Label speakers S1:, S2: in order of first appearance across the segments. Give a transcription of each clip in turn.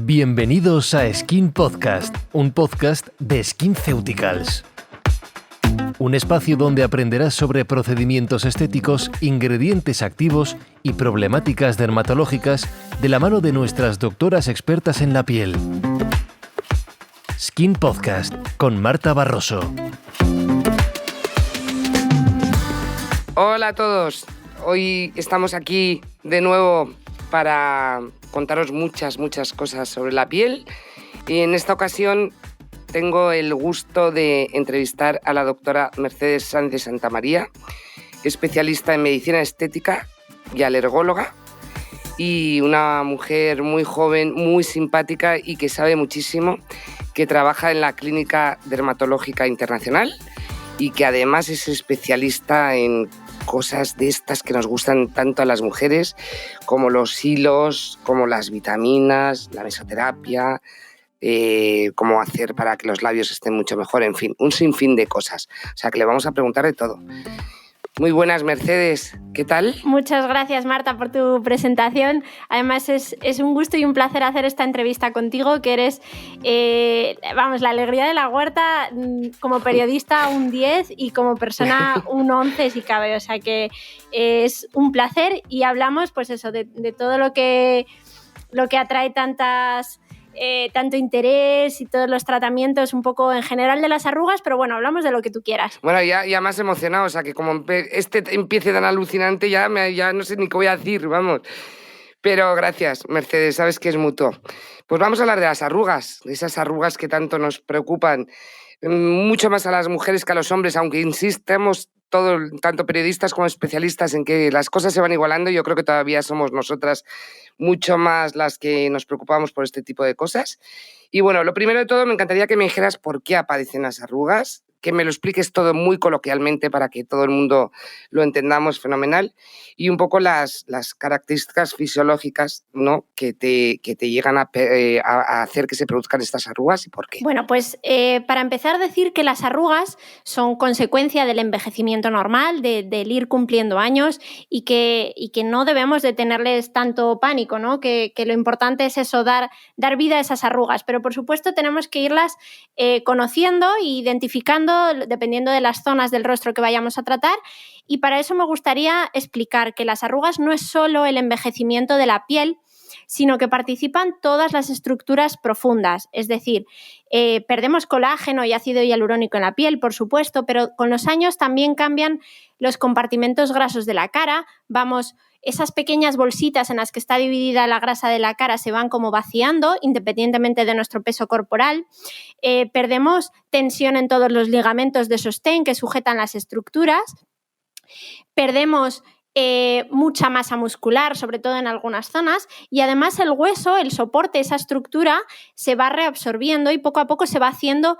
S1: Bienvenidos a Skin Podcast, un podcast de SkinCeuticals. Un espacio donde aprenderás sobre procedimientos estéticos, ingredientes activos y problemáticas dermatológicas de la mano de nuestras doctoras expertas en la piel. Skin Podcast con Marta Barroso.
S2: Hola a todos, hoy estamos aquí de nuevo para contaros muchas cosas sobre la piel y en esta ocasión tengo el gusto de entrevistar a la doctora Mercedes Sanz de Santamaría, especialista en medicina estética y alergóloga, y una mujer muy joven, muy simpática y que sabe muchísimo, que trabaja en la Clínica Dermatológica Internacional y que además es especialista en cosas de estas que nos gustan tanto a las mujeres, como los hilos, como las vitaminas, la mesoterapia, cómo hacer para que los labios estén mucho mejor, en fin, un sinfín de cosas. O sea que le vamos a preguntar de todo. Muy buenas, Mercedes, ¿qué tal?
S3: Muchas gracias, Marta, por tu presentación. Además, es un gusto y un placer hacer esta entrevista contigo, que eres, la alegría de la huerta, como periodista un 10 y como persona un 11 si cabe. O sea que es un placer y hablamos, pues eso, de todo lo que atrae tanto interés y todos los tratamientos un poco en general de las arrugas, pero bueno, hablamos de lo que tú quieras.
S2: Bueno, ya más emocionado, o sea que como empiece tan alucinante ya no sé ni qué voy a decir, vamos. Pero gracias, Mercedes, sabes que es mutuo. Pues vamos a hablar de las arrugas, de esas arrugas que tanto nos preocupan, mucho más a las mujeres que a los hombres, aunque insistemos tanto periodistas como especialistas en que las cosas se van igualando. Yo creo que todavía somos nosotras mucho más las que nos preocupamos por este tipo de cosas. Y bueno, lo primero de todo, me encantaría que me dijeras por qué aparecen las arrugas, que me lo expliques todo muy coloquialmente para que todo el mundo lo entendamos fenomenal, y un poco las características fisiológicas, ¿no?, que te llegan a hacer que se produzcan estas arrugas y por qué.
S3: Bueno, pues para empezar, decir que las arrugas son consecuencia del envejecimiento normal, del ir cumpliendo años y que no debemos de tenerles tanto pánico, ¿no? Que lo importante es eso, dar vida a esas arrugas, pero por supuesto tenemos que irlas conociendo e identificando dependiendo de las zonas del rostro que vayamos a tratar, y para eso me gustaría explicar que las arrugas no es solo el envejecimiento de la piel, sino que participan todas las estructuras profundas, es decir, perdemos colágeno y ácido hialurónico en la piel, por supuesto, pero con los años también cambian los compartimentos grasos de la cara, esas pequeñas bolsitas en las que está dividida la grasa de la cara se van como vaciando, independientemente de nuestro peso corporal. Perdemos tensión en todos los ligamentos de sostén que sujetan las estructuras. Perdemos mucha masa muscular, sobre todo en algunas zonas, y además el hueso, el soporte, esa estructura, se va reabsorbiendo y poco a poco se va haciendo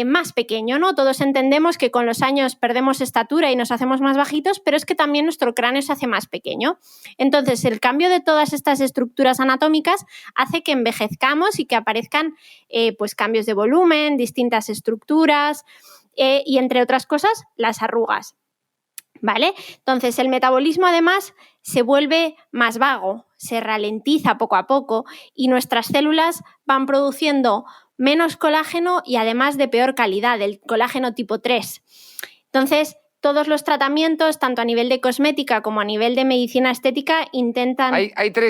S3: más pequeño, ¿no? Todos entendemos que con los años perdemos estatura y nos hacemos más bajitos, pero es que también nuestro cráneo se hace más pequeño. Entonces, el cambio de todas estas estructuras anatómicas hace que envejezcamos y que aparezcan pues cambios de volumen, distintas estructuras y, entre otras cosas, las arrugas. ¿Vale? Entonces, el metabolismo además se vuelve más vago, se ralentiza poco a poco y nuestras células van produciendo menos colágeno y además de peor calidad, el colágeno tipo 3. Entonces, todos los tratamientos, tanto a nivel de cosmética como a nivel de medicina estética, intentan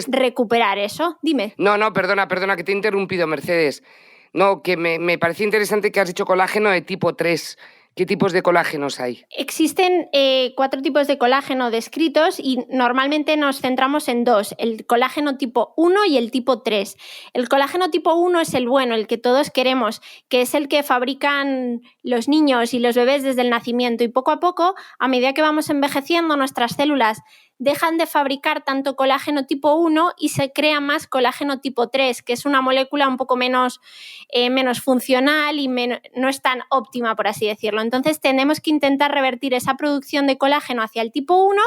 S3: recuperar eso. Dime.
S2: No, perdona que te he interrumpido, Mercedes. No, que me parecía interesante que has dicho colágeno de tipo 3. ¿Qué tipos de colágenos hay?
S3: Existen 4 tipos de colágeno descritos y normalmente nos centramos en 2, el colágeno tipo 1 y el tipo 3. El colágeno tipo 1 es el bueno, el que todos queremos, que es el que fabrican los niños y los bebés desde el nacimiento, y poco a poco, a medida que vamos envejeciendo, nuestras células dejan de fabricar tanto colágeno tipo 1 y se crea más colágeno tipo 3, que es una molécula un poco menos funcional y no es tan óptima, por así decirlo. Entonces tenemos que intentar revertir esa producción de colágeno hacia el tipo 1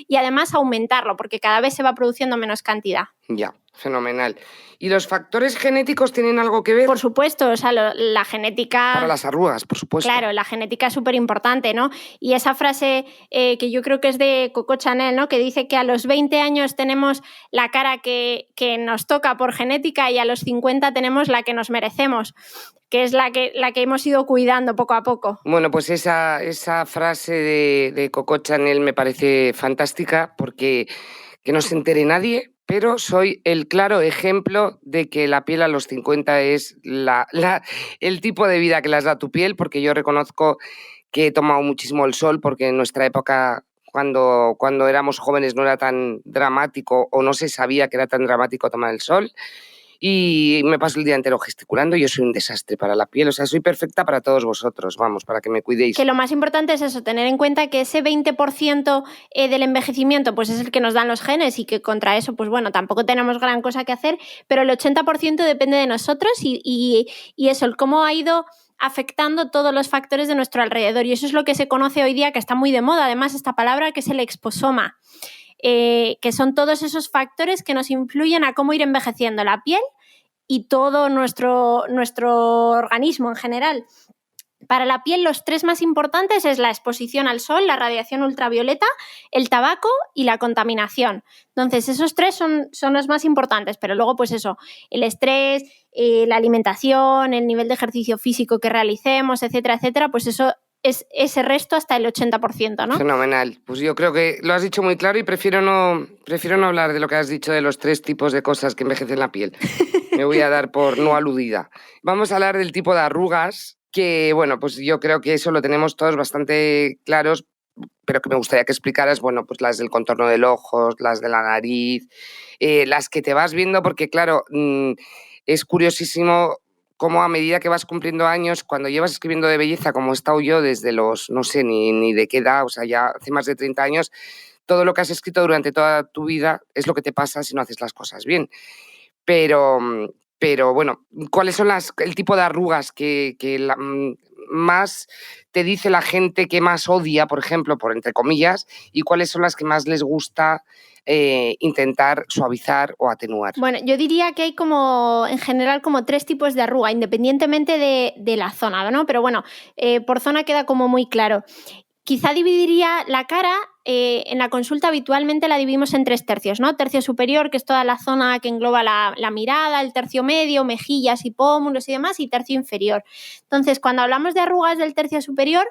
S3: y además aumentarlo, porque cada vez se va produciendo menos cantidad.
S2: Ya, fenomenal. ¿Y los factores genéticos tienen algo que ver?
S3: Por supuesto, o sea, la genética...
S2: Para las arrugas, por supuesto.
S3: Claro, la genética es súper importante, ¿no? Y esa frase que yo creo que es de Coco Chanel, ¿no? Que dice que a los 20 años tenemos la cara que nos toca por genética y a los 50 tenemos la que nos merecemos, que es la que hemos ido cuidando poco a poco.
S2: Bueno, pues esa frase de Coco Chanel me parece fantástica porque que no se entere nadie, pero soy el claro ejemplo de que la piel a los 50 es el tipo de vida que las da tu piel, porque yo reconozco que he tomado muchísimo el sol, porque en nuestra época, cuando éramos jóvenes, no era tan dramático o no se sabía que era tan dramático tomar el sol. Y me paso el día entero gesticulando. Yo soy un desastre para la piel, o sea, soy perfecta para todos vosotros, vamos, para que me cuidéis.
S3: Que lo más importante es eso, tener en cuenta que ese 20% del envejecimiento pues es el que nos dan los genes y que contra eso, pues bueno, tampoco tenemos gran cosa que hacer, pero el 80% depende de nosotros y eso, el cómo ha ido afectando todos los factores de nuestro alrededor. Y eso es lo que se conoce hoy día, que está muy de moda, además, esta palabra que es el exposoma. Que son todos esos factores que nos influyen a cómo ir envejeciendo la piel y todo nuestro organismo en general. Para la piel, los tres más importantes es la exposición al sol, la radiación ultravioleta, el tabaco y la contaminación. Entonces, esos tres son los más importantes, pero luego, pues eso, el estrés, la alimentación, el nivel de ejercicio físico que realicemos, etcétera, etcétera, pues eso es ese resto hasta el 80%, ¿no?
S2: Fenomenal. Pues yo creo que lo has dicho muy claro y prefiero no hablar de lo que has dicho de los 3 tipos de cosas que envejecen la piel. Me voy a dar por no aludida. Vamos a hablar del tipo de arrugas, que bueno, pues yo creo que eso lo tenemos todos bastante claros, pero que me gustaría que explicaras, bueno, pues las del contorno del ojo, las de la nariz, las que te vas viendo, porque claro, es curiosísimo cómo a medida que vas cumpliendo años, cuando llevas escribiendo de belleza, como he estado yo desde los, no sé ni de qué edad, o sea, ya hace más de 30 años, todo lo que has escrito durante toda tu vida es lo que te pasa si no haces las cosas bien. Pero bueno, ¿cuáles son el tipo de arrugas que más te dice la gente que más odia, por ejemplo, por entre comillas, y cuáles son las que más les gusta intentar suavizar o atenuar?
S3: Bueno, yo diría que hay en general, 3 tipos de arruga, independientemente de la zona, ¿no? Pero bueno, por zona queda como muy claro. Quizá dividiría la cara, en la consulta habitualmente la dividimos en 3 tercios, ¿no? Tercio superior, que es toda la zona que engloba la mirada, el tercio medio, mejillas y pómulos y demás, y tercio inferior. Entonces, cuando hablamos de arrugas del tercio superior,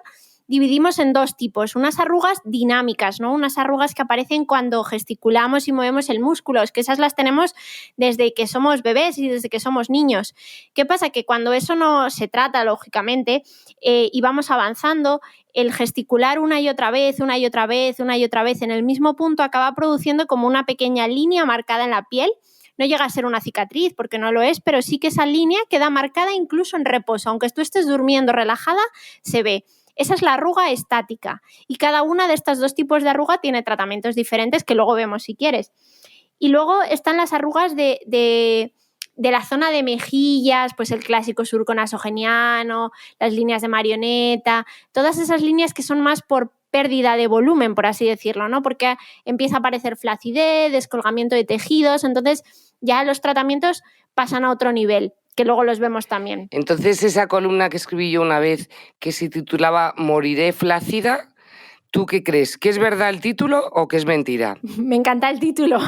S3: dividimos en 2 tipos, unas arrugas dinámicas, ¿no? Unas arrugas que aparecen cuando gesticulamos y movemos el músculo, es que esas las tenemos desde que somos bebés y desde que somos niños. ¿Qué pasa? Que cuando eso no se trata, lógicamente, y vamos avanzando, el gesticular una y otra vez en el mismo punto acaba produciendo como una pequeña línea marcada en la piel. No llega a ser una cicatriz porque no lo es, pero sí que esa línea queda marcada incluso en reposo, aunque tú estés durmiendo relajada, se ve. Esa es la arruga estática y cada una de estos 2 tipos de arruga tiene tratamientos diferentes que luego vemos si quieres. Y luego están las arrugas de la zona de mejillas, pues el clásico surco nasogeniano, las líneas de marioneta, todas esas líneas que son más por pérdida de volumen, por así decirlo, ¿no? Porque empieza a aparecer flacidez, descolgamiento de tejidos, entonces ya los tratamientos pasan a otro nivel, que luego los vemos también.
S2: Entonces, esa columna que escribí yo una vez que se titulaba Moriré flácida, ¿tú qué crees? ¿Que es verdad el título o que es mentira?
S3: Me encanta el título.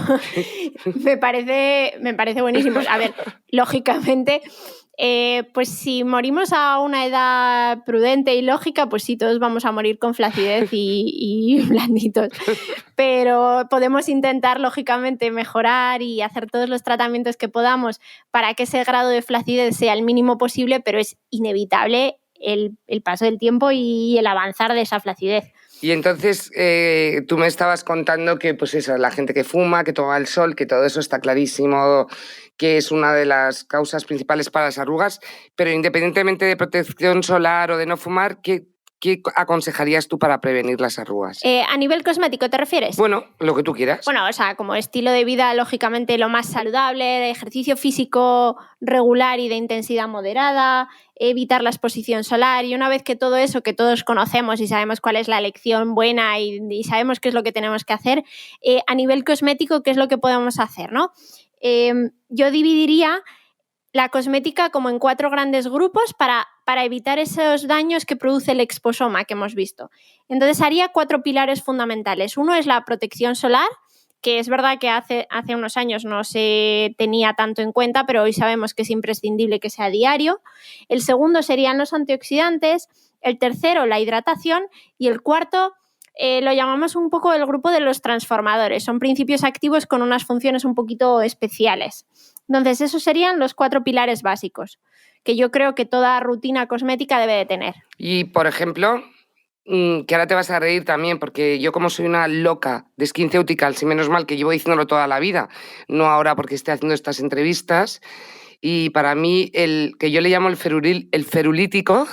S3: me parece buenísimo. A ver, lógicamente, pues si morimos a una edad prudente y lógica, pues sí, todos vamos a morir con flacidez y blanditos. Pero podemos intentar, lógicamente, mejorar y hacer todos los tratamientos que podamos para que ese grado de flacidez sea el mínimo posible, pero es inevitable el paso del tiempo y el avanzar de esa flacidez.
S2: Y entonces tú me estabas contando que pues eso, la gente que fuma, que toma el sol, que todo eso está clarísimo, que es una de las causas principales para las arrugas, pero independientemente de protección solar o de no fumar, ¿qué aconsejarías tú para prevenir las arrugas?
S3: ¿A nivel cosmético te refieres?
S2: Bueno, lo que tú quieras.
S3: Bueno, o sea, como estilo de vida, lógicamente lo más saludable, de ejercicio físico regular y de intensidad moderada, evitar la exposición solar, y una vez que todo eso que todos conocemos y sabemos cuál es la elección buena y sabemos qué es lo que tenemos que hacer, a nivel cosmético, ¿qué es lo que podemos hacer, no? yo dividiría la cosmética como en 4 grandes grupos para evitar esos daños que produce el exposoma que hemos visto. Entonces haría 4 pilares fundamentales. Uno es la protección solar, que es verdad que hace unos años no se tenía tanto en cuenta, pero hoy sabemos que es imprescindible que sea diario. El segundo serían los antioxidantes, el tercero la hidratación y el cuarto lo llamamos un poco el grupo de los transformadores. Son principios activos con unas funciones un poquito especiales. Entonces, esos serían los 4 pilares básicos que yo creo que toda rutina cosmética debe de tener.
S2: Y, por ejemplo, que ahora te vas a reír también, porque yo como soy una loca de SkinCeuticals, y menos mal que llevo diciéndolo toda la vida, no ahora porque esté haciendo estas entrevistas, y para mí el que yo le llamo el ferulítico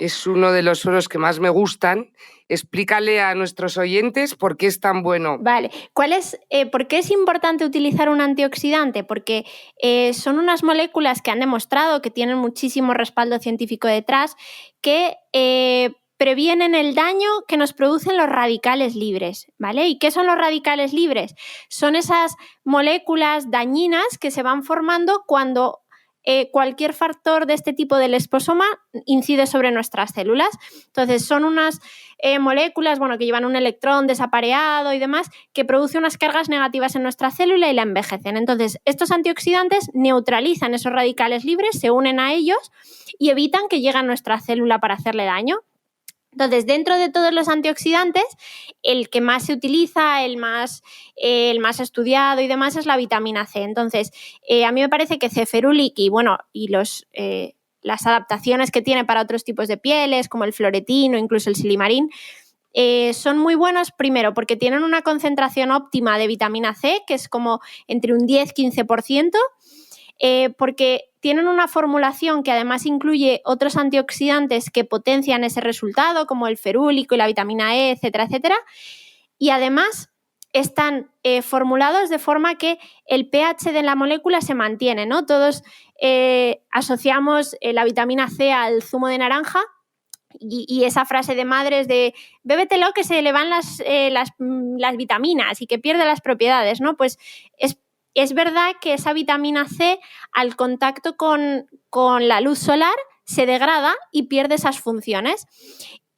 S2: es uno de los sueros que más me gustan. Explícale a nuestros oyentes por qué es tan bueno.
S3: Vale, ¿por qué es importante utilizar un antioxidante? Porque son unas moléculas que han demostrado que tienen muchísimo respaldo científico detrás, que previenen el daño que nos producen los radicales libres, ¿vale? ¿Y qué son los radicales libres? Son esas moléculas dañinas que se van formando cuando cualquier factor de este tipo del exposoma incide sobre nuestras células. Entonces, son unas moléculas que llevan un electrón desapareado y demás, que producen unas cargas negativas en nuestra célula y la envejecen. Entonces, estos antioxidantes neutralizan esos radicales libres, se unen a ellos y evitan que llegue a nuestra célula para hacerle daño. Entonces, dentro de todos los antioxidantes, el que más se utiliza, el más estudiado y demás es la vitamina C. Entonces, a mí me parece que Ceferulic y las adaptaciones que tiene para otros tipos de pieles, como el floretín o incluso el silimarín, son muy buenos, primero, porque tienen una concentración óptima de vitamina C, que es como entre un 10-15%, porque tienen una formulación que además incluye otros antioxidantes que potencian ese resultado, como el ferúlico y la vitamina E, etcétera, etcétera. Y además están formulados de forma que el pH de la molécula se mantiene, ¿no? Todos asociamos la vitamina C al zumo de naranja y esa frase de madres de bébetelo que se le van las vitaminas y que pierde las propiedades, ¿no? Pues es verdad que esa vitamina C, al contacto con la luz solar, se degrada y pierde esas funciones.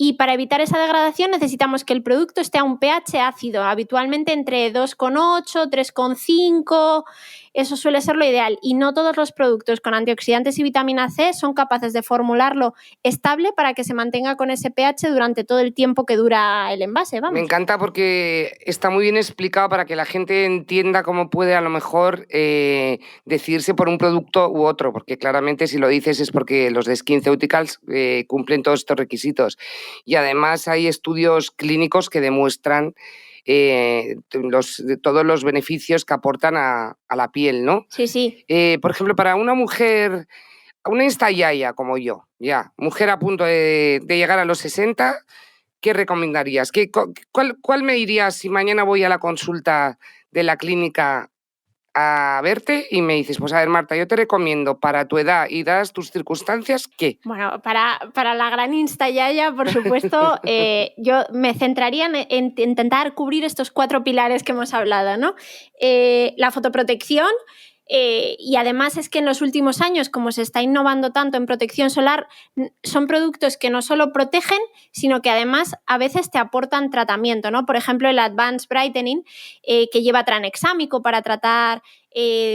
S3: Y para evitar esa degradación necesitamos que el producto esté a un pH ácido, habitualmente entre 2,8, 3,5, eso suele ser lo ideal. Y no todos los productos con antioxidantes y vitamina C son capaces de formularlo estable para que se mantenga con ese pH durante todo el tiempo que dura el envase. Vamos.
S2: Me encanta porque está muy bien explicado para que la gente entienda cómo puede a lo mejor decidirse por un producto u otro, porque claramente si lo dices es porque los de SkinCeuticals cumplen todos estos requisitos. Y además hay estudios clínicos que demuestran todos los beneficios que aportan a la piel, ¿no?
S3: Sí, sí.
S2: Por ejemplo, para una mujer, una instayaya como yo, mujer a punto de llegar a los 60, ¿qué recomendarías? ¿Cuál me dirías si mañana voy a la consulta de la clínica a verte y me dices, pues a ver, Marta, yo te recomiendo para tu edad y dadas tus circunstancias, ¿qué?
S3: Bueno, para la gran instayaya, por supuesto, yo me centraría en intentar cubrir estos 4 pilares que hemos hablado, ¿no? La fotoprotección. Y además es que en los últimos años, como se está innovando tanto en protección solar, son productos que no solo protegen, sino que además a veces te aportan tratamiento, ¿no? Por ejemplo, el Advanced Brightening, que lleva tranexámico para tratar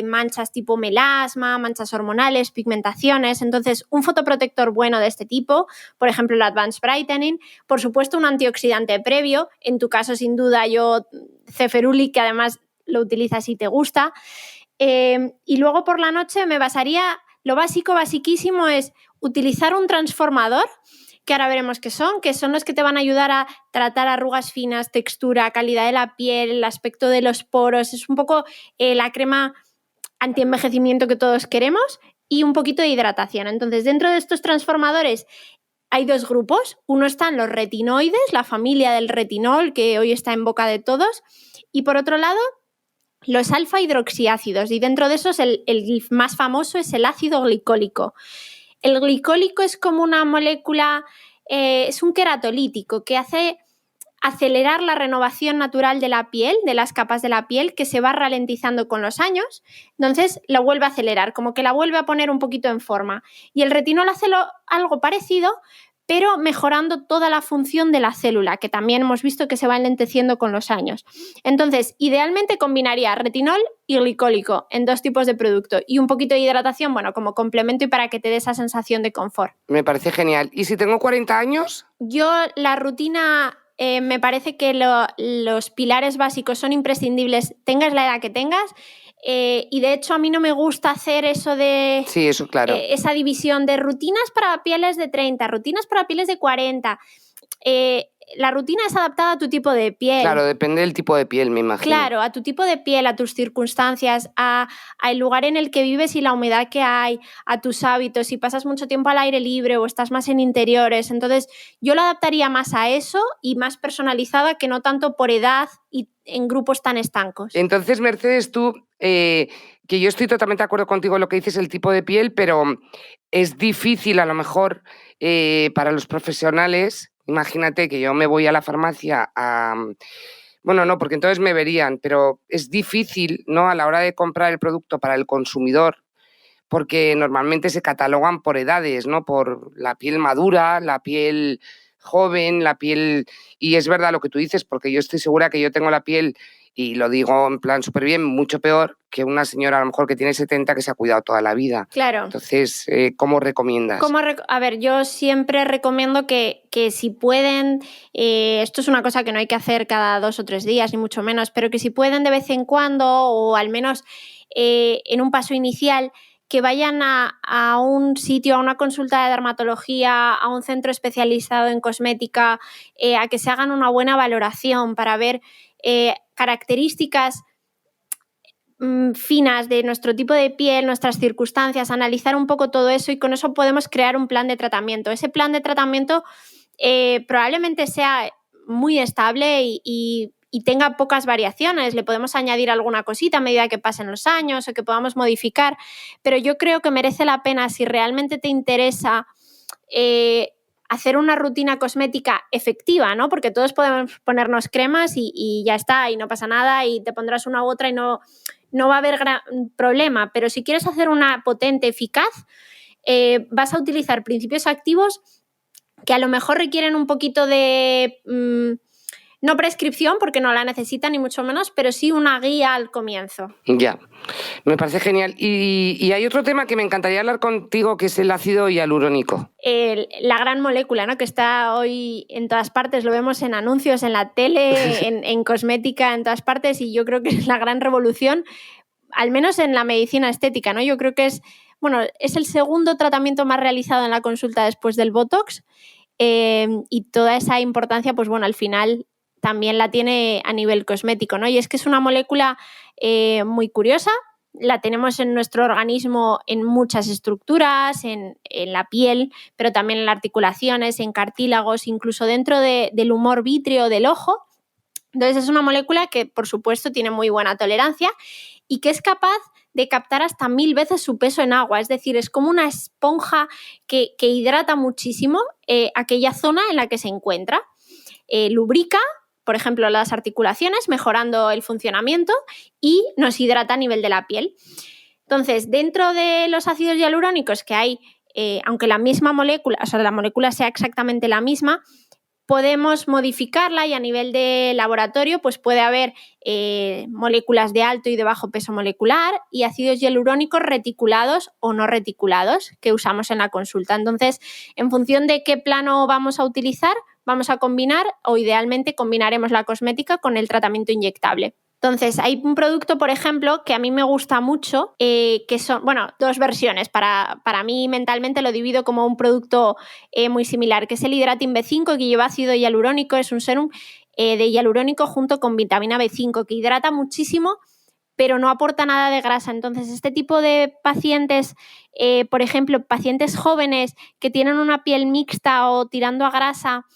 S3: manchas tipo melasma, manchas hormonales, pigmentaciones. Entonces, un fotoprotector bueno de este tipo, por ejemplo, el Advanced Brightening, por supuesto, un antioxidante previo, en tu caso, sin duda, yo, Ceferulic, que además lo utilizas y te gusta. Y luego por la noche me basaría, lo básico, basiquísimo es utilizar un transformador, que ahora veremos qué son, que son los que te van a ayudar a tratar arrugas finas, textura, calidad de la piel, el aspecto de los poros, es un poco la crema antienvejecimiento que todos queremos y un poquito de hidratación. Entonces, dentro de estos transformadores hay 2 grupos, uno están los retinoides, la familia del retinol, que hoy está en boca de todos, y por otro lado, los alfa hidroxiácidos, y dentro de esos el más famoso es el ácido glicólico. El glicólico es como una molécula, es un queratolítico que hace acelerar la renovación natural de la piel, de las capas de la piel, que se va ralentizando con los años, entonces la vuelve a acelerar, como que la vuelve a poner un poquito en forma. Y el retinol hace algo parecido, pero mejorando toda la función de la célula, que también hemos visto que se va enlenteciendo con los años. Entonces, idealmente combinaría retinol y glicólico en 2 tipos de producto y un poquito de hidratación, bueno, como complemento y para que te dé esa sensación de confort.
S2: Me parece genial. ¿Y si tengo 40 años?
S3: Yo la rutina, me parece que los pilares básicos son imprescindibles, tengas la edad que tengas. Y de hecho a mí no me gusta hacer eso de...
S2: Sí, eso claro.
S3: Esa división de rutinas para pieles de 30, rutinas para pieles de 40. La rutina es adaptada a tu tipo de piel.
S2: Claro, depende del tipo de piel, me imagino.
S3: Claro, a tu tipo de piel, a tus circunstancias, al lugar en el que vives y la humedad que hay, a tus hábitos, si pasas mucho tiempo al aire libre o estás más en interiores. Entonces, yo lo adaptaría más a eso y más personalizada que no tanto por edad y en grupos tan estancos.
S2: Entonces, Mercedes, tú, que yo estoy totalmente de acuerdo contigo en lo que dices, el tipo de piel, pero es difícil a lo mejor para los profesionales. Imagínate que yo me voy a la farmacia a... Bueno, no, porque entonces me verían, pero es difícil, ¿no?, a la hora de comprar el producto para el consumidor, porque normalmente se catalogan por edades, ¿no?, por la piel madura, la piel joven, la piel... Y es verdad lo que tú dices, porque yo estoy segura que yo tengo la piel, y lo digo en plan súper bien, mucho peor que una señora a lo mejor que tiene 70 que se ha cuidado toda la vida.
S3: Claro.
S2: Entonces, ¿cómo recomiendas?
S3: A ver, yo siempre recomiendo que si pueden, esto es una cosa que no hay que hacer cada 2 o 3 días, ni mucho menos, pero que si pueden de vez en cuando, o al menos en un paso inicial, que vayan a un sitio, a una consulta de dermatología, a un centro especializado en cosmética, a que se hagan una buena valoración para ver características finas de nuestro tipo de piel, nuestras circunstancias, analizar un poco todo eso y con eso podemos crear un plan de tratamiento. Ese plan de tratamiento probablemente sea muy estable y tenga pocas variaciones. Le podemos añadir alguna cosita a medida que pasen los años o que podamos modificar, pero yo creo que merece la pena, si realmente te interesa hacer una rutina cosmética efectiva, ¿no? Porque todos podemos ponernos cremas y ya está, y no pasa nada, y te pondrás una u otra y no va a haber gran problema. Pero si quieres hacer una potente, eficaz, vas a utilizar principios activos que a lo mejor requieren un poquito de... no prescripción, porque no la necesitan ni mucho menos, pero sí una guía al comienzo.
S2: Ya, me parece genial. Y hay otro tema que me encantaría hablar contigo, que es el ácido hialurónico.
S3: La gran molécula, ¿no?, que está hoy en todas partes, lo vemos en anuncios, en la tele, en cosmética, en todas partes, y yo creo que es la gran revolución, al menos en la medicina estética, ¿no? Yo creo que es el segundo tratamiento más realizado en la consulta después del Botox, y toda esa importancia, pues bueno, al final también la tiene a nivel cosmético, ¿no? Y es que es una molécula muy curiosa, la tenemos en nuestro organismo en muchas estructuras, en la piel, pero también en las articulaciones, en cartílagos, incluso dentro del humor vítreo del ojo. Entonces es una molécula que, por supuesto, tiene muy buena tolerancia y que es capaz de captar hasta 1000 veces su peso en agua, es decir, es como una esponja que hidrata muchísimo aquella zona en la que se encuentra. Lubrica, por ejemplo, las articulaciones, mejorando el funcionamiento, y nos hidrata a nivel de la piel. Entonces, dentro de los ácidos hialurónicos que hay, aunque la misma molécula, o sea, la molécula sea exactamente la misma, podemos modificarla, y a nivel de laboratorio pues puede haber moléculas de alto y de bajo peso molecular y ácidos hialurónicos reticulados o no reticulados que usamos en la consulta. Entonces, en función de qué plano vamos a utilizar, vamos a combinar, o idealmente combinaremos la cosmética con el tratamiento inyectable. Entonces, hay un producto, por ejemplo, que a mí me gusta mucho, que son, 2 versiones. Para mí, mentalmente, lo divido como un producto muy similar, que es el Hydratin B5, que lleva ácido hialurónico. Es un sérum de hialurónico junto con vitamina B5, que hidrata muchísimo, pero no aporta nada de grasa. Entonces, este tipo de pacientes, por ejemplo, pacientes jóvenes que tienen una piel mixta o tirando a grasa,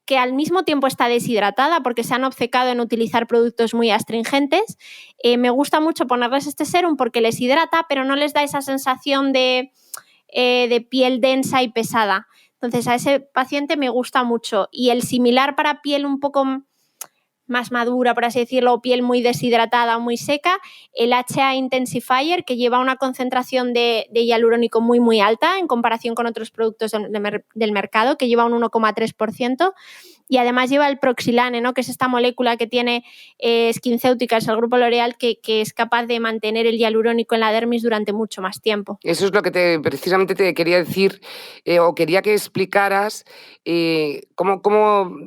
S3: que al mismo tiempo está deshidratada porque se han obcecado en utilizar productos muy astringentes, me gusta mucho ponerles este sérum porque les hidrata, pero no les da esa sensación de piel densa y pesada. Entonces, a ese paciente me gusta mucho. Y el similar para piel un poco más madura, por así decirlo, piel muy deshidratada o muy seca, el HA Intensifier, que lleva una concentración de hialurónico muy, muy alta en comparación con otros productos del mercado, que lleva un 1,3%, y además lleva el Proxilane, ¿no? Que es esta molécula que tiene SkinCeuticals, el grupo L'Oréal, que es capaz de mantener el hialurónico en la dermis durante mucho más tiempo.
S2: Eso es lo que precisamente te quería decir, o quería que explicaras cómo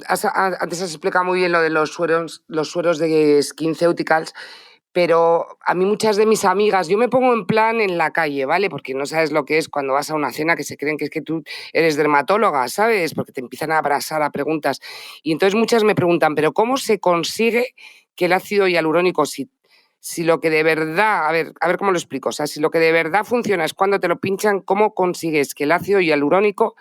S2: antes has explicado muy bien lo de los sueros de SkinCeuticals, pero a mí muchas de mis amigas, yo me pongo en plan en la calle, ¿vale? Porque no sabes lo que es cuando vas a una cena que se creen que es que tú eres dermatóloga, ¿sabes? Porque te empiezan a abrasar a preguntas. Y entonces muchas me preguntan, ¿pero cómo se consigue que el ácido hialurónico, si lo que de verdad, a ver cómo lo explico, o sea, si lo que de verdad funciona es cuando te lo pinchan, ¿cómo consigues que el ácido hialurónico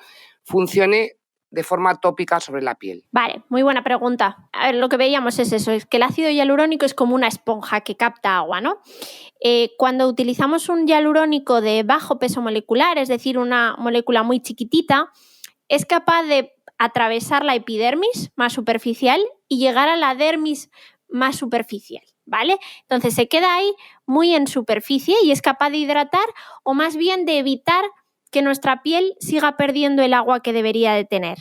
S2: funcione de forma tópica sobre la piel?
S3: Vale, muy buena pregunta. A ver, lo que veíamos es eso, es que el ácido hialurónico es como una esponja que capta agua, ¿no? Cuando utilizamos un hialurónico de bajo peso molecular, es decir, una molécula muy chiquitita, es capaz de atravesar la epidermis más superficial y llegar a la dermis más superficial, ¿vale? Entonces se queda ahí muy en superficie y es capaz de hidratar o más bien de evitar que nuestra piel siga perdiendo el agua que debería de tener.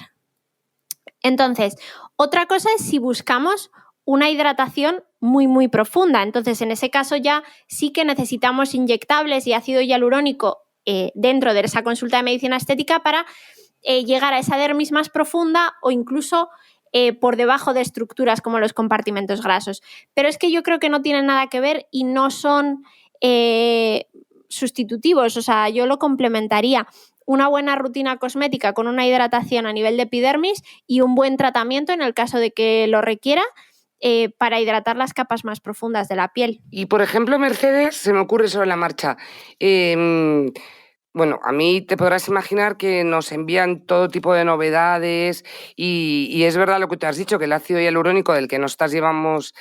S3: Entonces, otra cosa es si buscamos una hidratación muy, muy profunda. Entonces, en ese caso ya sí que necesitamos inyectables y ácido hialurónico dentro de esa consulta de medicina estética para llegar a esa dermis más profunda o incluso por debajo de estructuras como los compartimentos grasos. Pero es que yo creo que no tienen nada que ver y no son sustitutivos, o sea, yo lo complementaría. Una buena rutina cosmética con una hidratación a nivel de epidermis y un buen tratamiento en el caso de que lo requiera para hidratar las capas más profundas de la piel.
S2: Y, por ejemplo, Mercedes, se me ocurre sobre la marcha. Bueno, a mí te podrás imaginar que nos envían todo tipo de novedades y es verdad lo que te has dicho, que el ácido hialurónico del que nosotras llevamos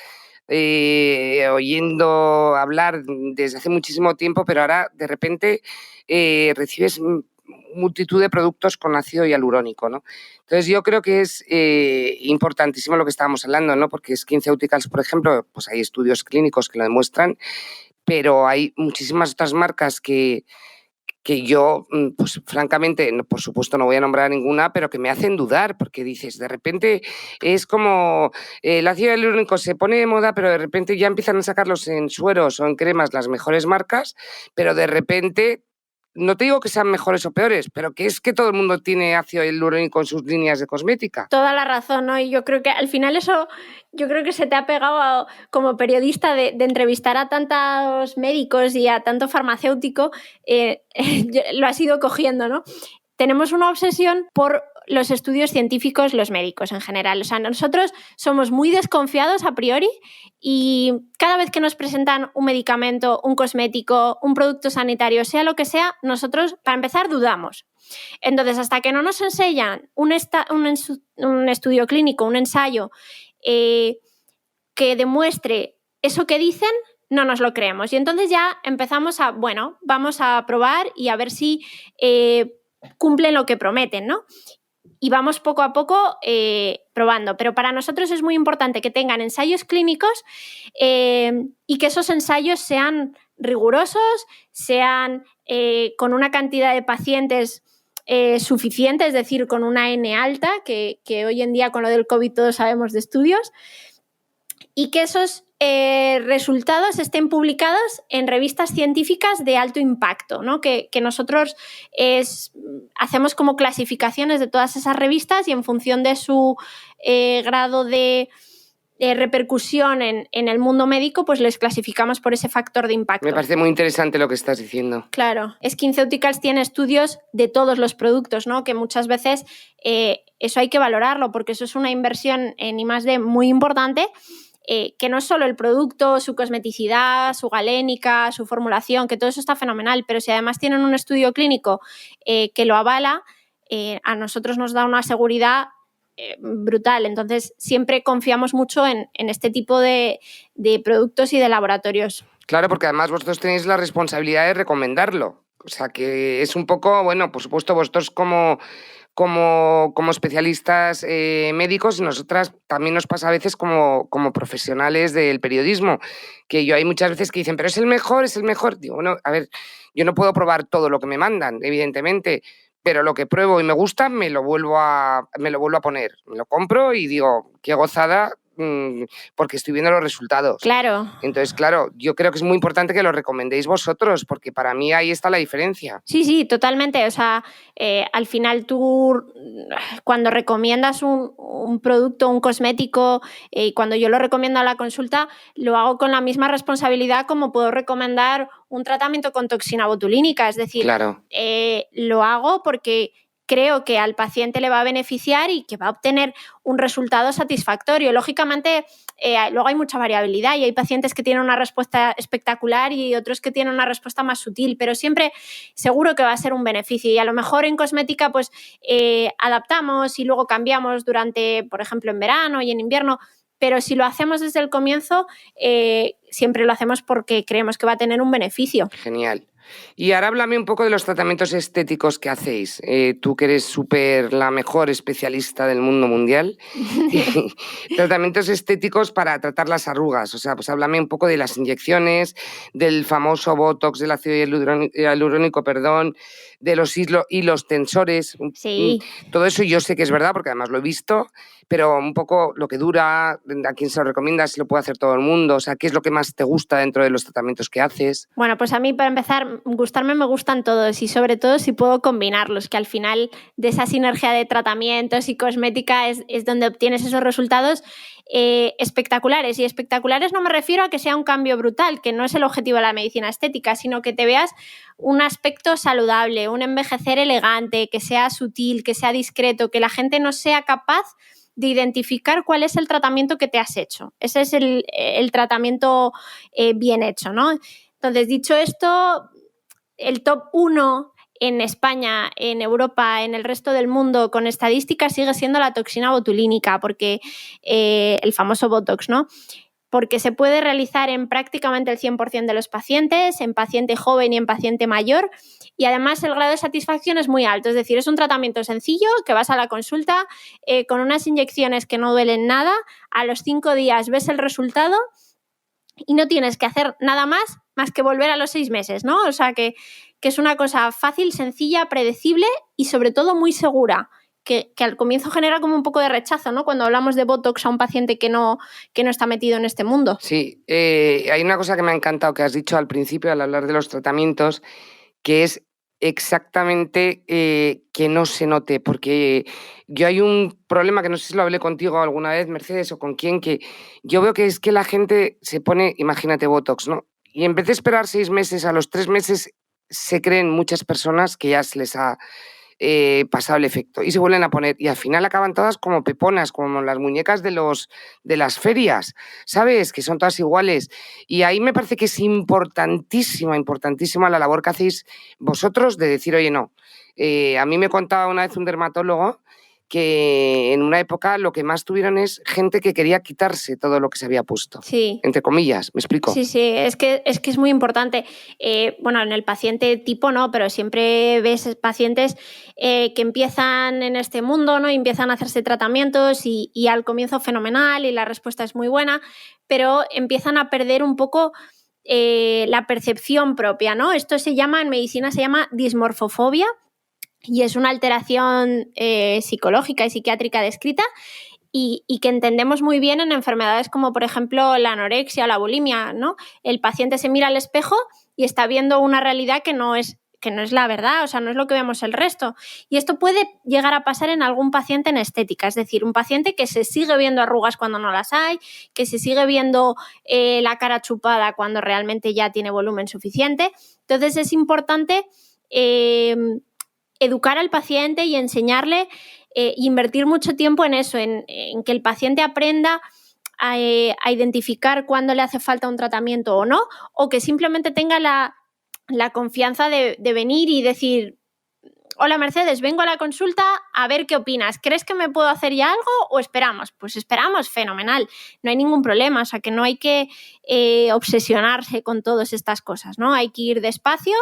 S2: oyendo hablar desde hace muchísimo tiempo, pero ahora de repente recibes multitud de productos con ácido hialurónico, ¿no? Entonces yo creo que es importantísimo lo que estábamos hablando, ¿no? Porque SkinCeuticals, por ejemplo, pues hay estudios clínicos que lo demuestran, pero hay muchísimas otras marcas que yo, pues francamente, por supuesto no voy a nombrar ninguna, pero que me hacen dudar, porque dices, de repente es como el ácido hialurónico se pone de moda, pero de repente ya empiezan a sacarlos en sueros o en cremas las mejores marcas, pero de repente, no te digo que sean mejores o peores, pero que es que todo el mundo tiene ácido hialurónico en sus líneas de cosmética.
S3: Toda la razón, ¿no? Y yo creo que al final eso, yo creo que se te ha pegado como periodista de entrevistar a tantos médicos y a tanto farmacéutico, lo has ido cogiendo, ¿no? Tenemos una obsesión por los estudios científicos, los médicos en general. O sea, nosotros somos muy desconfiados a priori y cada vez que nos presentan un medicamento, un cosmético, un producto sanitario, sea lo que sea, nosotros, para empezar, dudamos. Entonces, hasta que no nos enseñan un estudio clínico, un ensayo que demuestre eso que dicen, no nos lo creemos. Y entonces ya empezamos vamos a probar y a ver si cumplen lo que prometen, ¿no? Y vamos poco a poco probando. Pero para nosotros es muy importante que tengan ensayos clínicos y que esos ensayos sean rigurosos, sean con una cantidad de pacientes suficiente, es decir, con una N alta, que hoy en día con lo del COVID todos sabemos de estudios, y que esos resultados estén publicados en revistas científicas de alto impacto, ¿no? Que nosotros hacemos como clasificaciones de todas esas revistas y en función de su grado de repercusión en el mundo médico, pues les clasificamos por ese factor de impacto.
S2: Me parece muy interesante lo que estás diciendo.
S3: Claro, SkinCeuticals tiene estudios de todos los productos, ¿no? Que muchas veces eso hay que valorarlo porque eso es una inversión en I+D muy importante, que no es solo el producto, su cosmeticidad, su galénica, su formulación, que todo eso está fenomenal, pero si además tienen un estudio clínico que lo avala, a nosotros nos da una seguridad brutal. Entonces, siempre confiamos mucho en este tipo de productos y de laboratorios.
S2: Claro, porque además vosotros tenéis la responsabilidad de recomendarlo. O sea, que es un poco, bueno, por supuesto, vosotros como como especialistas médicos, nosotras también nos pasa a veces como profesionales del periodismo, que hay muchas veces que dicen, pero es el mejor. Digo, bueno, a ver, yo no puedo probar todo lo que me mandan, evidentemente, pero lo que pruebo y me gusta me lo vuelvo a poner, me lo compro y digo, qué gozada, porque estoy viendo los resultados.
S3: Claro.
S2: Entonces, claro, yo creo que es muy importante que lo recomendéis vosotros, porque para mí ahí está la diferencia.
S3: Sí, totalmente. O sea, al final tú, cuando recomiendas un producto, un cosmético, y cuando yo lo recomiendo a la consulta, lo hago con la misma responsabilidad como puedo recomendar un tratamiento con toxina botulínica. Es decir,
S2: claro.
S3: Lo hago porque creo que al paciente le va a beneficiar y que va a obtener un resultado satisfactorio. Lógicamente, luego hay mucha variabilidad y hay pacientes que tienen una respuesta espectacular y otros que tienen una respuesta más sutil, pero siempre seguro que va a ser un beneficio. Y a lo mejor en cosmética pues adaptamos y luego cambiamos durante, por ejemplo, en verano y en invierno, pero si lo hacemos desde el comienzo, siempre lo hacemos porque creemos que va a tener un beneficio.
S2: Genial. Y ahora háblame un poco de los tratamientos estéticos que hacéis. Tú que eres la mejor especialista del mundo mundial. Tratamientos estéticos para tratar las arrugas. O sea, pues háblame un poco de las inyecciones, del famoso Botox, del ácido hialurónico, de los hilos tensores.
S3: Sí.
S2: Todo eso yo sé que es verdad porque además lo he visto, pero un poco lo que dura, a quién se lo recomienda, si lo puede hacer todo el mundo. O sea, ¿qué es lo que más te gusta dentro de los tratamientos que haces?
S3: Bueno, pues a mí, para empezar, gustarme me gustan todos y sobre todo si puedo combinarlos, que al final de esa sinergia de tratamientos y cosmética es donde obtienes esos resultados espectaculares. Y espectaculares no me refiero a que sea un cambio brutal, que no es el objetivo de la medicina estética, sino que te veas un aspecto saludable, un envejecer elegante, que sea sutil, que sea discreto, que la gente no sea capaz de identificar cuál es el tratamiento que te has hecho. Ese es el tratamiento bien hecho, ¿no? Entonces, dicho esto, el top 1 en España, en Europa, en el resto del mundo, con estadísticas, sigue siendo la toxina botulínica, porque el famoso Botox, ¿no? Porque se puede realizar en prácticamente el 100% de los pacientes, en paciente joven y en paciente mayor, y además el grado de satisfacción es muy alto, es decir, es un tratamiento sencillo que vas a la consulta con unas inyecciones que no duelen nada, a los 5 días ves el resultado y no tienes que hacer nada más que volver a los 6 meses, ¿no? O sea que es una cosa fácil, sencilla, predecible y sobre todo muy segura. Que al comienzo genera como un poco de rechazo, ¿no? Cuando hablamos de Botox a un paciente que no está metido en este mundo.
S2: Sí, hay una cosa que me ha encantado que has dicho al principio al hablar de los tratamientos, que es exactamente que no se note, porque yo hay un problema que no sé si lo hablé contigo alguna vez, Mercedes, o con quién, que yo veo que es que la gente se pone, imagínate, Botox, ¿no? Y en vez de esperar 6 meses, a los 3 meses se creen muchas personas que ya se les ha pasado el efecto y se vuelven a poner y al final acaban todas como peponas, como las muñecas de las ferias, ¿sabes? Que son todas iguales. Y ahí me parece que es importantísima la labor que hacéis vosotros de decir, oye, no. A mí me contaba una vez un dermatólogo que en una época lo que más tuvieron es gente que quería quitarse todo lo que se había puesto.
S3: Sí.
S2: Entre comillas, ¿me explico?
S3: Sí, es que es muy importante. Bueno, en el paciente tipo no, pero siempre ves pacientes que empiezan en este mundo, ¿no? Y empiezan a hacerse tratamientos y al comienzo fenomenal y la respuesta es muy buena, pero empiezan a perder un poco la percepción propia, ¿no? Esto en medicina se llama dismorfofobia y es una alteración psicológica y psiquiátrica descrita y que entendemos muy bien en enfermedades como, por ejemplo, la anorexia o la bulimia, ¿no? El paciente se mira al espejo y está viendo una realidad que no es la verdad, o sea, no es lo que vemos el resto. Y esto puede llegar a pasar en algún paciente en estética, es decir, un paciente que se sigue viendo arrugas cuando no las hay, que se sigue viendo la cara chupada cuando realmente ya tiene volumen suficiente. Entonces es importante educar al paciente y enseñarle, invertir mucho tiempo en eso, en que el paciente aprenda a identificar cuándo le hace falta un tratamiento o no, o que simplemente tenga la confianza de venir y decir, hola Mercedes, vengo a la consulta a ver qué opinas, ¿crees que me puedo hacer ya algo o esperamos? Pues esperamos, fenomenal, no hay ningún problema, o sea que no hay que obsesionarse con todas estas cosas, ¿no? Hay que ir despacio,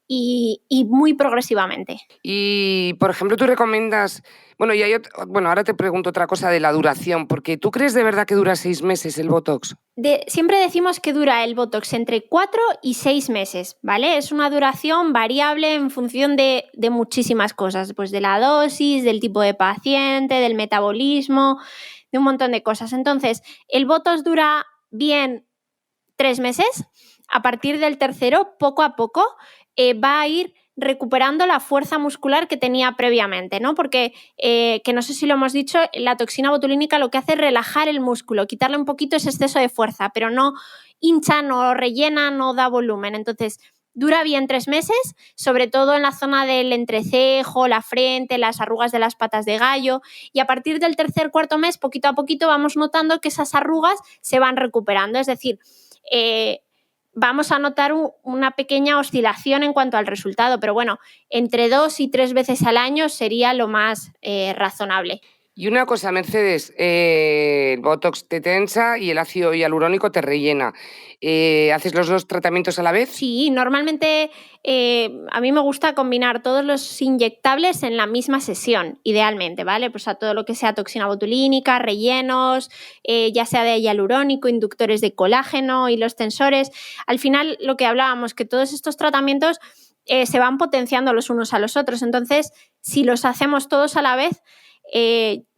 S3: y muy progresivamente.
S2: Y, por ejemplo, tú recomiendas... Bueno, ahora te pregunto otra cosa de la duración, porque ¿tú crees de verdad que dura 6 meses el Botox?
S3: Siempre decimos que dura el Botox entre 4 y 6 meses, ¿vale? Es una duración variable en función de muchísimas cosas, pues de la dosis, del tipo de paciente, del metabolismo, de un montón de cosas. Entonces, el Botox dura bien 3 meses. A partir del tercero, poco a poco, va a ir recuperando la fuerza muscular que tenía previamente, ¿no? Porque, que no sé si lo hemos dicho, la toxina botulínica lo que hace es relajar el músculo, quitarle un poquito ese exceso de fuerza, pero no hincha, no rellena, no da volumen. Entonces, dura bien 3 meses, sobre todo en la zona del entrecejo, la frente, las arrugas de las patas de gallo, y a partir del tercer, cuarto mes, poquito a poquito vamos notando que esas arrugas se van recuperando, es decir, vamos a notar una pequeña oscilación en cuanto al resultado, pero bueno, entre 2 y 3 veces al año sería lo más razonable.
S2: Y una cosa, Mercedes, el Botox te tensa y el ácido hialurónico te rellena. ¿Haces los 2 tratamientos a la vez?
S3: Sí, normalmente a mí me gusta combinar todos los inyectables en la misma sesión, idealmente, ¿vale? Pues a todo lo que sea toxina botulínica, rellenos, ya sea de hialurónico, inductores de colágeno y los tensores. Al final, lo que hablábamos, que todos estos tratamientos se van potenciando los unos a los otros. Entonces, si los hacemos todos a la vez,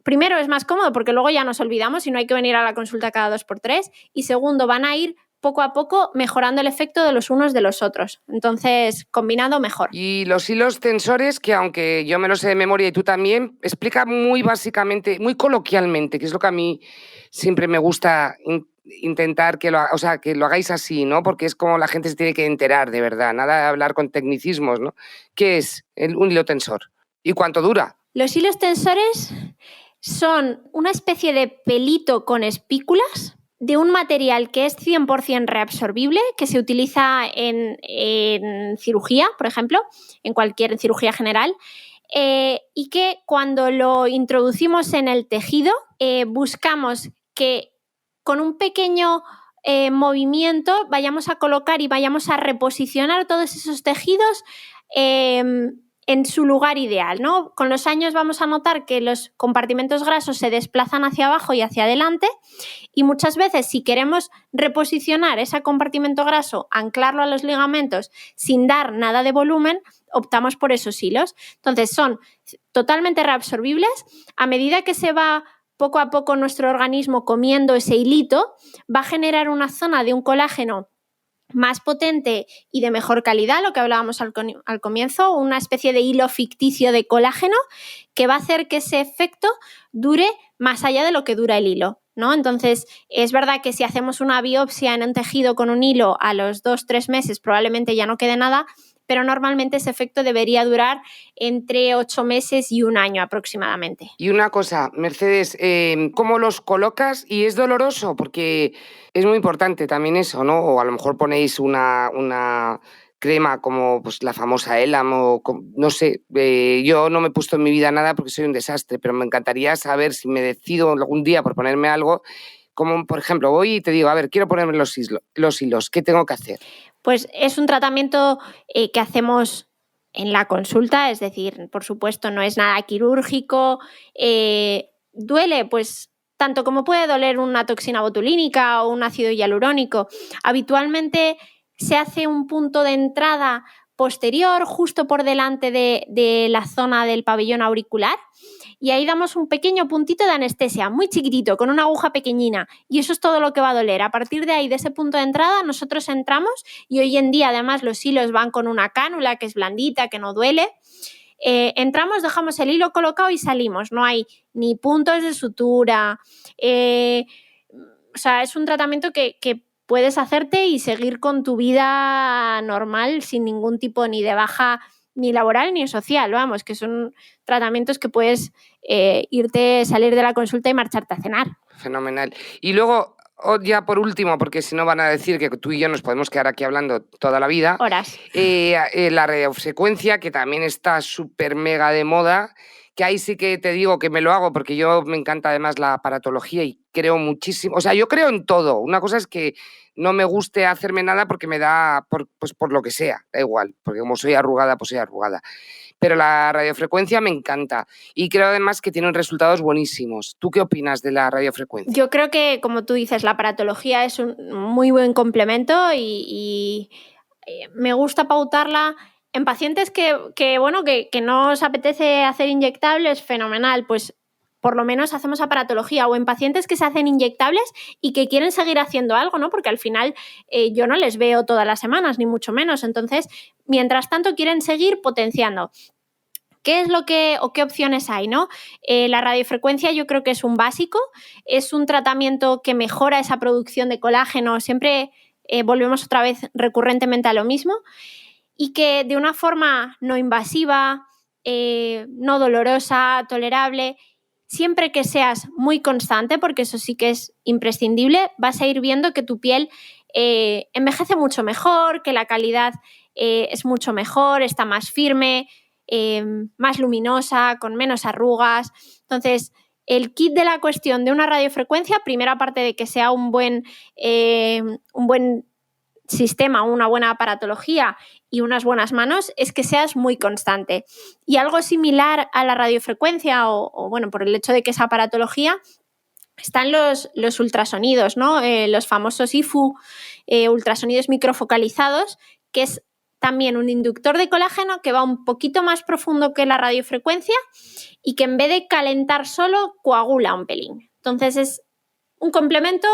S3: primero es más cómodo porque luego ya nos olvidamos y no hay que venir a la consulta cada 2x3, y segundo, van a ir poco a poco mejorando el efecto de los unos de los otros. Entonces, combinado mejor.
S2: Y los hilos tensores, que aunque yo me lo sé de memoria y tú también, explica muy básicamente, muy coloquialmente, que es lo que a mí siempre me gusta intentar que lo hagáis así, ¿no? Porque es como la gente se tiene que enterar, de verdad, nada de hablar con tecnicismos, ¿no? ¿Qué es un hilo tensor? ¿Y cuánto dura?
S3: Los hilos tensores son una especie de pelito con espículas de un material que es 100% reabsorbible, que se utiliza en cirugía, por ejemplo, en cualquier cirugía general, y que cuando lo introducimos en el tejido, buscamos que con un pequeño movimiento vayamos a colocar y vayamos a reposicionar todos esos tejidos en su lugar ideal, ¿no? Con los años vamos a notar que los compartimentos grasos se desplazan hacia abajo y hacia adelante, y muchas veces, si queremos reposicionar ese compartimento graso, anclarlo a los ligamentos sin dar nada de volumen, optamos por esos hilos. Entonces, son totalmente reabsorbibles. A medida que se va poco a poco nuestro organismo comiendo ese hilito, va a generar una zona de un colágeno más potente y de mejor calidad, lo que hablábamos al comienzo, una especie de hilo ficticio de colágeno que va a hacer que ese efecto dure más allá de lo que dura el hilo, ¿no? Entonces, es verdad que si hacemos una biopsia en un tejido con un hilo, a los 2-3 meses probablemente ya no quede nada, pero normalmente ese efecto debería durar entre 8 meses y 1 año aproximadamente.
S2: Y una cosa, Mercedes, ¿cómo los colocas? ¿Y es doloroso? Porque es muy importante también eso, ¿no? O a lo mejor ponéis una crema como pues, la famosa Elam o no sé, yo no me he puesto en mi vida nada porque soy un desastre, pero me encantaría saber si me decido algún día por ponerme algo, como por ejemplo voy y te digo, a ver, quiero ponerme los hilos, ¿qué tengo que hacer?
S3: Pues es un tratamiento que hacemos en la consulta, es decir, por supuesto no es nada quirúrgico, duele pues tanto como puede doler una toxina botulínica o un ácido hialurónico. Habitualmente se hace un punto de entrada posterior, justo por delante de la zona del pabellón auricular, y ahí damos un pequeño puntito de anestesia, muy chiquitito, con una aguja pequeñina, y eso es todo lo que va a doler. A partir de ahí, de ese punto de entrada, nosotros entramos, y hoy en día además los hilos van con una cánula que es blandita, que no duele. Entramos, dejamos el hilo colocado y salimos, no hay ni puntos de sutura, o sea, es un tratamiento que puedes hacerte y seguir con tu vida normal sin ningún tipo ni de baja ni laboral ni social, vamos, que son tratamientos que puedes salir de la consulta y marcharte a cenar.
S2: Fenomenal. Y luego, ya por último, porque si no van a decir que tú y yo nos podemos quedar aquí hablando toda la vida.
S3: Horas.
S2: La radiofrecuencia, que también está súper mega de moda, que ahí sí que te digo que me lo hago porque yo me encanta además la aparatología y creo muchísimo, o sea, yo creo en todo. Una cosa es que no me guste hacerme nada porque me da, pues por lo que sea, da igual, porque como soy arrugada, pues soy arrugada. Pero la radiofrecuencia me encanta y creo además que tienen resultados buenísimos. ¿Tú qué opinas de la radiofrecuencia?
S3: Yo creo que, como tú dices, la aparatología es un muy buen complemento y me gusta pautarla en pacientes que no os apetece hacer inyectables, fenomenal, pues por lo menos hacemos aparatología, o en pacientes que se hacen inyectables y que quieren seguir haciendo algo, ¿no? Porque al final yo no les veo todas las semanas, ni mucho menos. Entonces, mientras tanto, quieren seguir potenciando. ¿Qué es qué opciones hay, no? La radiofrecuencia yo creo que es un básico, es un tratamiento que mejora esa producción de colágeno, siempre volvemos otra vez recurrentemente a lo mismo, y que de una forma no invasiva, no dolorosa, tolerable, siempre que seas muy constante, porque eso sí que es imprescindible, vas a ir viendo que tu piel envejece mucho mejor, que la calidad es mucho mejor, está más firme, más luminosa, con menos arrugas. Entonces, el kit de la cuestión de una radiofrecuencia, primera parte de que sea un buen sistema, una buena aparatología y unas buenas manos, es que seas muy constante. Y algo similar a la radiofrecuencia, o bueno, por el hecho de que es aparatología, están los ultrasonidos, ¿no? Los famosos IFU, ultrasonidos microfocalizados, que es también un inductor de colágeno que va un poquito más profundo que la radiofrecuencia y que en vez de calentar solo, coagula un pelín. Entonces es un complemento,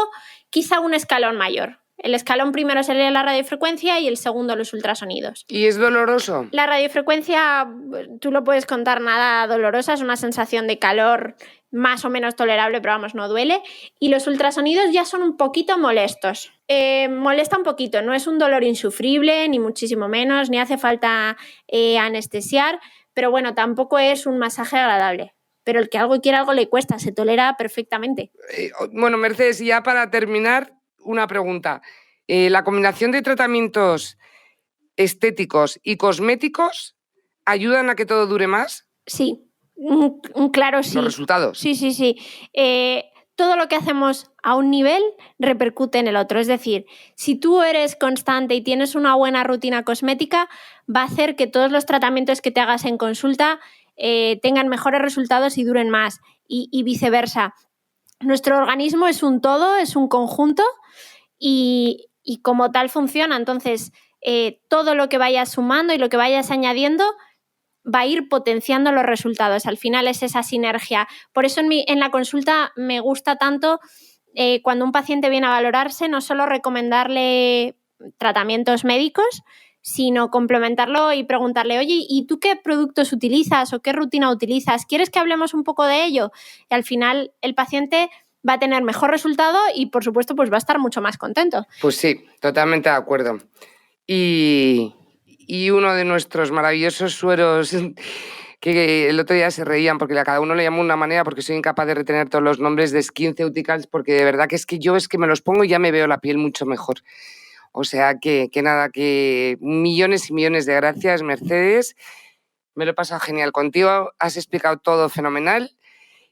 S3: quizá un escalón mayor. El escalón primero sería la radiofrecuencia y el segundo los ultrasonidos.
S2: ¿Y es doloroso?
S3: La radiofrecuencia, tú lo puedes contar, nada dolorosa, es una sensación de calor más o menos tolerable, pero vamos, no duele. Y los ultrasonidos ya son un poquito molestos. Molesta un poquito, no es un dolor insufrible, ni muchísimo menos, ni hace falta anestesiar, pero bueno, tampoco es un masaje agradable. Pero el que algo quiere, algo le cuesta, se tolera perfectamente.
S2: Bueno, Mercedes, ya para terminar, una pregunta. ¿La combinación de tratamientos estéticos y cosméticos ayudan a que todo dure más?
S3: Sí, un claro sí.
S2: ¿Los resultados?
S3: Sí. Todo lo que hacemos a un nivel repercute en el otro. Es decir, si tú eres constante y tienes una buena rutina cosmética, va a hacer que todos los tratamientos que te hagas en consulta tengan mejores resultados y duren más, y viceversa. Nuestro organismo es un todo, es un conjunto y como tal funciona. Entonces, todo lo que vayas sumando y lo que vayas añadiendo va a ir potenciando los resultados. Al final es esa sinergia. Por eso en la consulta me gusta tanto cuando un paciente viene a valorarse, no solo recomendarle tratamientos médicos, sino complementarlo y preguntarle, oye, ¿y tú qué productos utilizas o qué rutina utilizas? ¿Quieres que hablemos un poco de ello? Y al final el paciente va a tener mejor resultado y, por supuesto, pues va a estar mucho más contento.
S2: Pues sí, totalmente de acuerdo. Y uno de nuestros maravillosos sueros, que el otro día se reían porque a cada uno le llamo de una manera porque soy incapaz de retener todos los nombres de SkinCeuticals, porque de verdad que yo me los pongo y ya me veo la piel mucho mejor. O sea que nada, que millones y millones de gracias, Mercedes. Me lo he pasado genial contigo, has explicado todo fenomenal.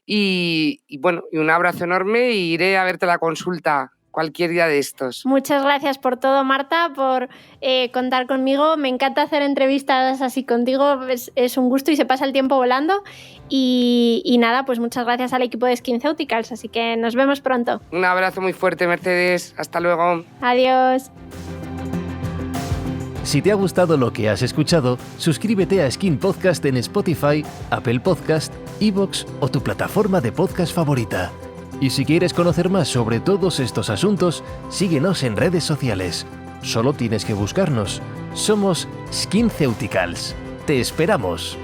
S2: Y bueno, y un abrazo enorme, y iré a verte a la consulta cualquier día de estos.
S3: Muchas gracias por todo, Marta, por contar conmigo. Me encanta hacer entrevistas así contigo, es un gusto y se pasa el tiempo volando. Y nada, pues muchas gracias al equipo de SkinCeuticals, así que nos vemos pronto.
S2: Un abrazo muy fuerte, Mercedes. Hasta luego.
S3: Adiós.
S1: Si te ha gustado lo que has escuchado, suscríbete a Skin Podcast en Spotify, Apple Podcast, iVoox o tu plataforma de podcast favorita. Y si quieres conocer más sobre todos estos asuntos, síguenos en redes sociales. Solo tienes que buscarnos. Somos SkinCeuticals. ¡Te esperamos!